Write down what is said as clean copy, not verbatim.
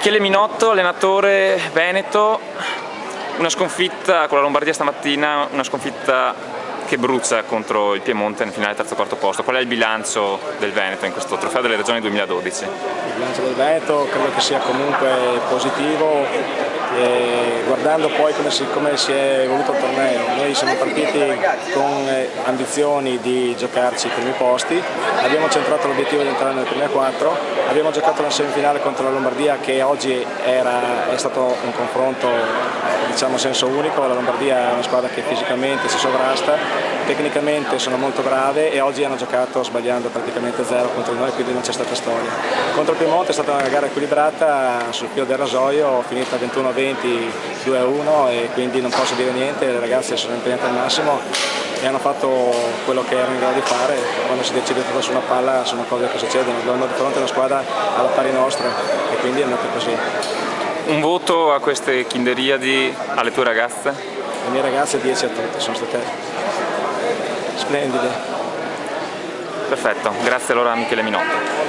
Michele Minotto, allenatore veneto, una sconfitta con la Lombardia stamattina, una sconfitta che bruzza contro il Piemonte nel finale terzo-quarto posto. Qual è il bilancio del Veneto in questo Trofeo delle Regioni 2012? Il bilancio del Veneto credo che sia comunque positivo, guardando poi come si è evoluto il torneo. Noi siamo partiti con ambizioni di giocarci i primi posti, abbiamo centrato l'obiettivo di entrare nelle prime 4, abbiamo giocato una semifinale contro la Lombardia che oggi è stato un confronto diciamo a senso unico. La Lombardia è una squadra che fisicamente si sovrasta, tecnicamente sono molto brave e oggi hanno giocato sbagliando praticamente zero contro di noi, quindi non c'è stata storia. Contro il Piemonte è stata una gara equilibrata sul filo del rasoio, finita 21-20, 2-1 e quindi non posso dire niente. Le ragazze sono impegnate al massimo e hanno fatto quello che erano in grado di fare. Quando si decide tutto su una palla sono cose che succedono, abbiamo di fronte a una squadra alla pari nostra e quindi è andata così. Un voto a queste Kinderiadi alle tue ragazze? Le mie ragazze 10 a tutte, sono state splendide. Perfetto, grazie allora a Michele Minotto.